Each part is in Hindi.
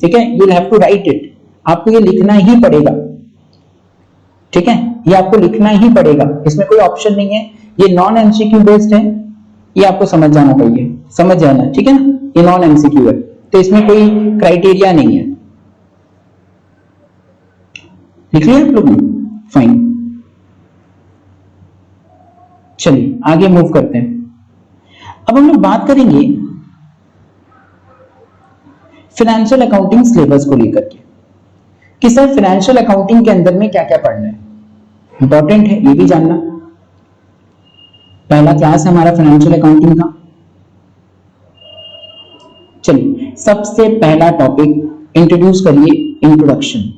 ठीक है, you will have to write it, आपको ये लिखना ही पड़ेगा, ठीक है, ये आपको लिखना ही पड़ेगा, इसमें कोई ऑप्शन नहीं है। ये नॉन एमसीक्यू बेस्ड है, ये आपको समझ जाना चाहिए, समझ जाना, ठीक है ना, ये नॉन एमसीक्यू है, तो इसमें कोई क्राइटेरिया नहीं है। लिख लिया आप लोग ने? फाइन, चलिए आगे मूव करते हैं। अब हम लोग बात करेंगे फाइनेंशियल अकाउंटिंग सिलेबस को लेकर के कि सर फाइनेंशियल अकाउंटिंग के अंदर में क्या क्या पढ़ना है, इंपॉर्टेंट है ये भी जानना। पहला क्लास है हमारा फाइनेंशियल अकाउंटिंग का। चलिए सबसे पहला टॉपिक इंट्रोड्यूस करिए, इंट्रोडक्शन।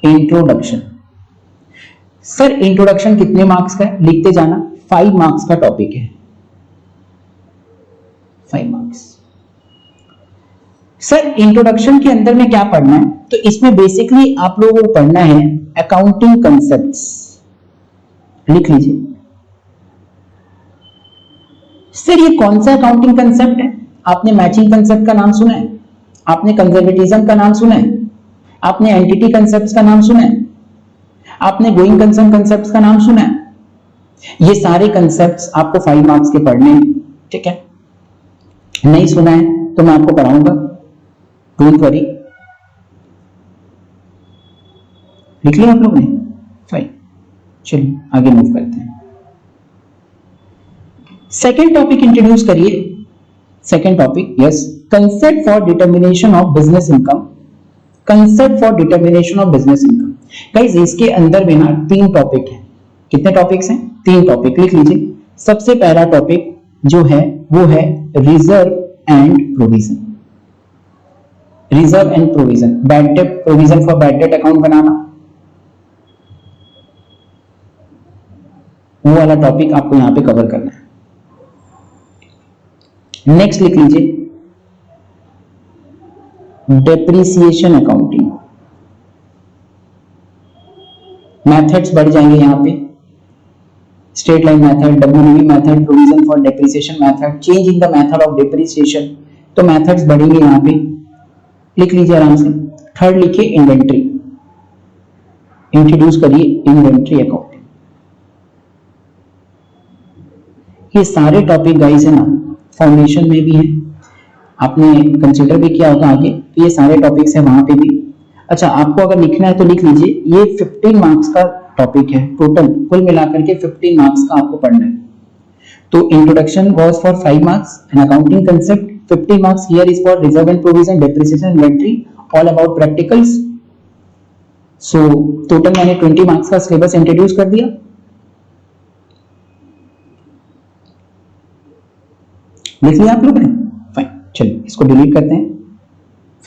इंट्रोडक्शन, सर इंट्रोडक्शन कितने मार्क्स का है, लिखते जाना, 5 मार्क्स का टॉपिक है, 5 मार्क्स। सर इंट्रोडक्शन के अंदर में क्या पढ़ना है, तो इसमें बेसिकली आप लोगों को पढ़ना है अकाउंटिंग कंसेप्ट्स, लिख लीजिए। सर ये कौन सा अकाउंटिंग कंसेप्ट है, आपने मैचिंग कंसेप्ट का नाम सुना है, आपने कंजर्वेटिज्म का नाम सुना है, आपने एंटिटी कंसेप्ट का नाम सुना है, आपने गोइंग कंसर्न कंसेप्ट का नाम सुना है। ये सारे कंसेप्ट्स आपको 5 मार्क्स के पढ़ने हैं, ठीक है। नहीं सुना है तो मैं आपको पढ़ाऊंगा, डोंट वरी। लिख लिया आप लोग ने? फाइन, चलिए आगे मूव करते हैं। सेकेंड टॉपिक इंट्रोड्यूस करिए। Second topic, yes, concept for determination of business income. Concept for determination of business income. Guys इसके अंदर में ना 3 टॉपिक है। कितने टॉपिक्स हैं? 3 टॉपिक, लिख लीजिए। सबसे पहला टॉपिक जो है वो है reserve and provision. Reserve and provision, bad debt provision for bad debt account बनाना, वो वाला टॉपिक आपको यहां पे कवर करना है। नेक्स्ट लिख लीजिए डेप्रिसिएशन अकाउंटिंग। मेथड्स बढ़ जाएंगे यहां पे, straight line method, WDV method, provision for depreciation method, change in the method of depreciation, तो मेथड्स बढ़ेंगे यहां पे, लिख लीजिए आराम से। थर्ड लिखिए इन्वेंट्री, इंट्रोड्यूस करिए इन्वेंट्री अकाउंटिंग। ये सारे टॉपिक गाइस है ना फाउंडेशन में भी है, आपने कंसीडर भी किया होगा आगे, तो ये सारे टॉपिक्स है वहां पे भी। अच्छा आपको अगर लिखना है तो लिख लीजिए, ये 15 मार्क्स का टॉपिक है, टोटल कुल मिलाकर के 15 मार्क्स का आपको पढ़ना है। तो introduction was for 5 marks and accounting concept 50 marks, here is for reserve and provision, depreciation, inventory, all about practicals. So total मैंने 20 मार्क्स का सिलेबस इंट्रोड्यूस कर दिया। लिख लिया आप लोगों ने? फाइन, चलिए इसको डिलीट करते हैं।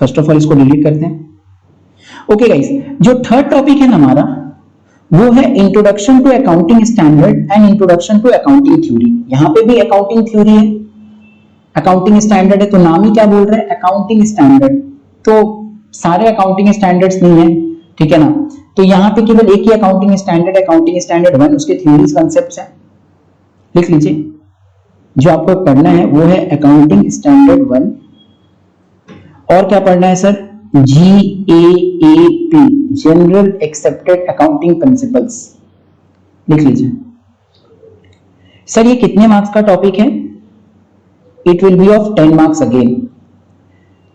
फर्स्ट ऑफ ऑल इसको डिलीट करते हैं। ओके गाइस, जो थर्ड टॉपिक है ना हमारा वो है introduction to accounting standard and introduction to accounting theory. यहां पे भी अकाउंटिंग थ्योरी है, अकाउंटिंग स्टैंडर्ड है, तो नाम ही क्या बोल रहे हैं, अकाउंटिंग स्टैंडर्ड। तो सारे अकाउंटिंग स्टैंडर्ड्स नहीं है, ठीक है ना, तो यहां पे केवल एक ही अकाउंटिंग स्टैंडर्ड, अकाउंटिंग स्टैंडर्ड 1, उसके थ्योरीज कांसेप्ट्स हैं, लिख लीजिए। जो आपको पढ़ना है वो है अकाउंटिंग स्टैंडर्ड 1, और क्या पढ़ना है sir, GAAP, general accepted accounting principles, लिख लीजिए। सर ये कितने मार्क्स का टॉपिक है? It will be of 10 marks again.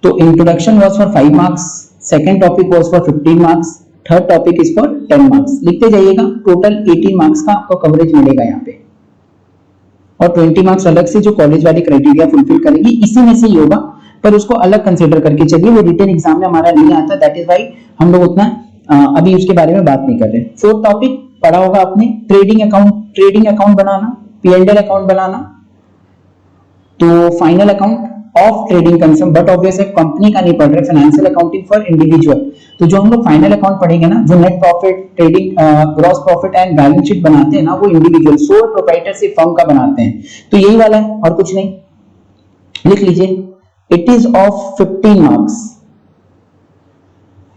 तो introduction was for 5 marks, second topic was for 15 marks, third topic is for 10 marks. लिखते जाइएगा, टोटल 18 मार्क्स का आपको कवरेज मिलेगा यहाँ पे, और 20 मार्क्स अलग से जो कॉलेज वाले क्राइटेरिया फुलफिल करेंगे, इसी में से ही होगा, पर उसको अलग कंसीडर करके चलिए, वो रिटन एग्जाम में हमारा नहीं आता, दैट इज व्हाई हम लोग उतना अभी उसके बारे में बात नहीं कर रहे। फोर्थ टॉपिक पढ़ा होगा आपने, ट्रेडिंग अकाउंट बनाना, P&L अकाउंट बनाना, तो final account of trading concern, but obvious है कंपनी का नहीं पढ़ रहे, फाइनेंशियल अकाउंटिंग फॉर इंडिविजुअल। तो जो हम लोग फाइनल अकाउंट पढ़ेंगे ना, जो net profit, trading, gross profit and balance sheet बनाते हैं ना, वो इंडिविजुअल सोल प्रोप्राइटरशिप फर्म का बनाते हैं, तो यही वाला है और कुछ नहीं। लिख लीजिए, it is of 15 marks.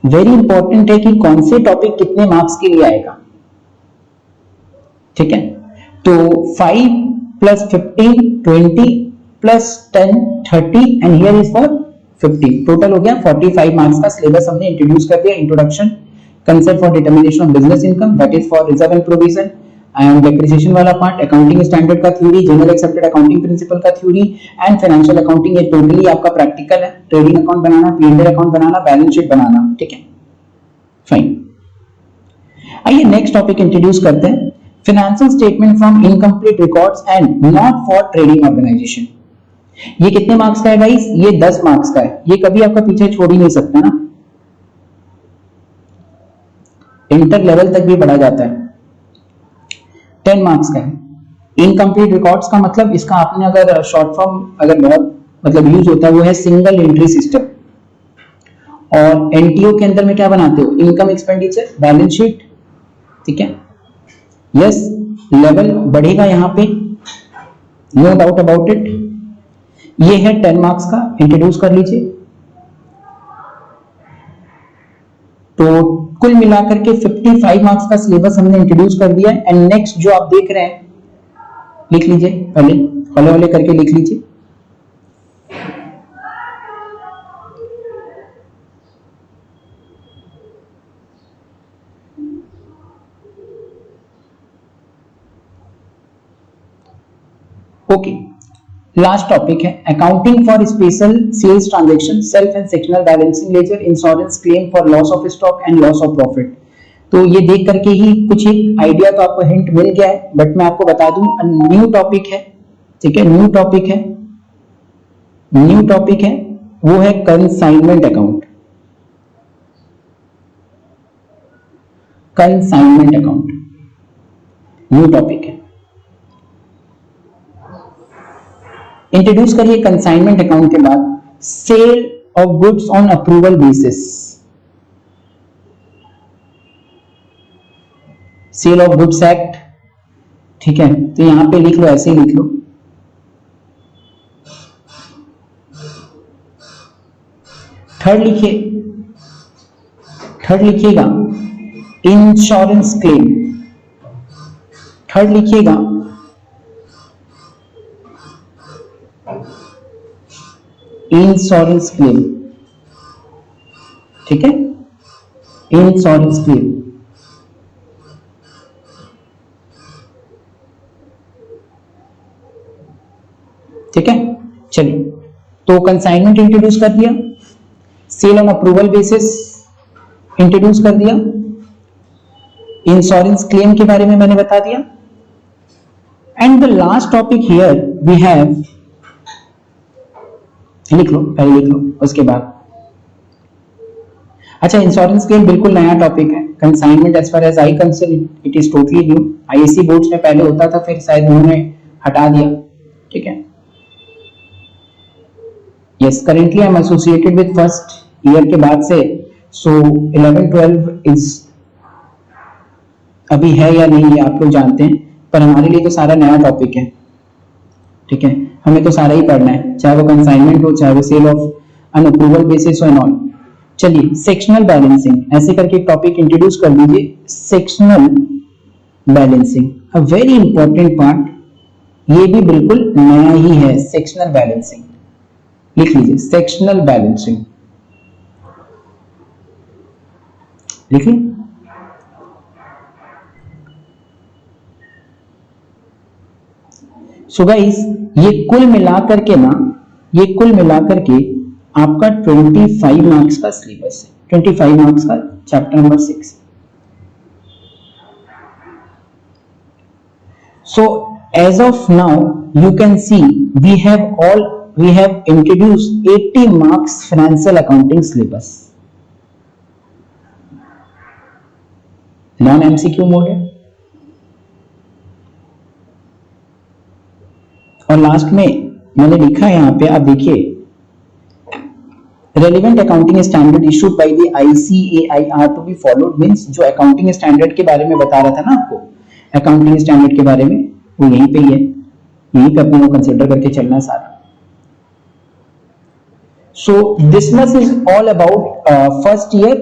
Very important है कि कौन से टॉपिक कितने मार्क्स के लिए आएगा, ठीक है। तो 5 + 15 20, plus 10 30 and here is for 50, total हो गया 45 मार्क्स का सिलेबस हमने इंट्रोड्यूस कर दिया। Introduction, concept for determination of business income, that is for reserve and provision, and depreciation वाला पार्ट, अकाउंटिंग स्टैंडर्ड का theory, general accepted accounting principle का थ्योरी एंड फाइनेंशियल अकाउंटिंग। ये टोटली आपका प्रैक्टिकल है, ट्रेडिंग अकाउंट बनाना, पी&एल अकाउंट बनाना, बैलेंस शीट बनाना, ठीक है, फाइन। आइए नेक्स्ट टॉपिक इंट्रोड्यूस करते हैं, financial statement from incomplete records and not for trading organisation. ये कितने मार्क्स का है गाइस? ये 10 मार्क्स का है। ये कभी आपका पीछे छोड़ ही नहीं सकता ना, इंटर लेवल तक भी बढ़ा जाता है। 10 मार्क्स का है। इनकम्प्लीट रिकॉर्ड्स का मतलब, इसका आपने अगर शॉर्ट फॉर्म अगर बहुत मतलब यूज होता है वो है सिंगल एंट्री सिस्टम। और एनटीओ के अंदर में क्या बनाते हो? इनकम एक्सपेंडिचर, बैलेंस शीट, ठीक है, यस, लेवल बढ़ेगा यहां पे, नो डाउट अबाउट इट। ये है 10 मार्क्स का, इंट्रोड्यूस कर लीजिए। तो कुल मिलाकर के 55 मार्क्स का सिलेबस हमने इंट्रोड्यूस कर दिया है। एंड नेक्स्ट जो आप देख रहे हैं, लिख लीजिए, पहले हौले हौले करके लिख लीजिए। ओके, लास्ट टॉपिक है accounting for special sales transaction, self and sectional balancing ledger, insurance claim for loss of stock and loss of profit. तो ये देख करके ही कुछ एक आइडिया तो आपको हिंट मिल गया है, बट मैं आपको बता दूं न्यू टॉपिक है, ठीक है, न्यू टॉपिक है, न्यू टॉपिक है, वो है consignment account. Consignment account new topic है। इंट्रोड्यूस करिए कंसाइनमेंट अकाउंट के बाद sale of goods on approval basis, sale of goods act, ठीक है, तो यहां पे लिख लो, ऐसे ही लिख लो। थर्ड लिखिए, थर्ड लिखिएगा इंश्योरेंस क्लेम, थर्ड लिखिएगा इंश्योरेंस क्लेम, ठीक है, इंश्योरेंस क्लेम। ठीक है, चलिए, तो कंसाइनमेंट इंट्रोड्यूस कर दिया, sale on approval basis introduce कर दिया, इंश्योरेंस क्लेम के बारे में मैंने बता दिया। And the last topic here we have, लिख लो, पहले लिख लो, उसके बाद। अच्छा, इंश्योरेंस क्लेम बिल्कुल नया टॉपिक है। Consignment as far as I concern it is totally new. ISC boards में पहले होता था, फिर शायद उन्होंने हटा दिया, ठीक है। Yes, currently I am associated with first year के बाद से, सो 11-12 इज अभी है या नहीं ये आप लोग जानते हैं, पर हमारे लिए तो सारा नया टॉपिक है, ठीक है, हमें तो सारा ही पढ़ना है, चाहे वो कंसाइनमेंट हो, चाहे वो sale of on approval basis हो एंड ऑल। चलिए, सेक्शनल बैलेंसिंग ऐसे करके एक टॉपिक इंट्रोड्यूस कर लीजिए, sectional balancing, a very important part, ये भी बिल्कुल नया ही है, सेक्शनल बैलेंसिंग, लिख लीजिए, सेक्शनल बैलेंसिंग लिखिए। सो गाइस, ये कुल मिलाकर के ना, ये कुल मिलाकर के आपका 25 मार्क्स का सिलेबस है, 25 मार्क्स का chapter number 6। So as of now you can see we have introduced 80 marks financial accounting syllabus, non MCQ mode है। और लास्ट में मैंने लिखा है यहां पे, आप देखिए, relevant accounting standard issued by the ICAI to be followed, means जो अकाउंटिंग स्टैंडर्ड के बारे में बता रहा था ना आपको, अकाउंटिंग स्टैंडर्ड के बारे में, वो यहीं पे ही है, यहीं पे अपने को कंसीडर करके चलना है सारा। So this much is all about first year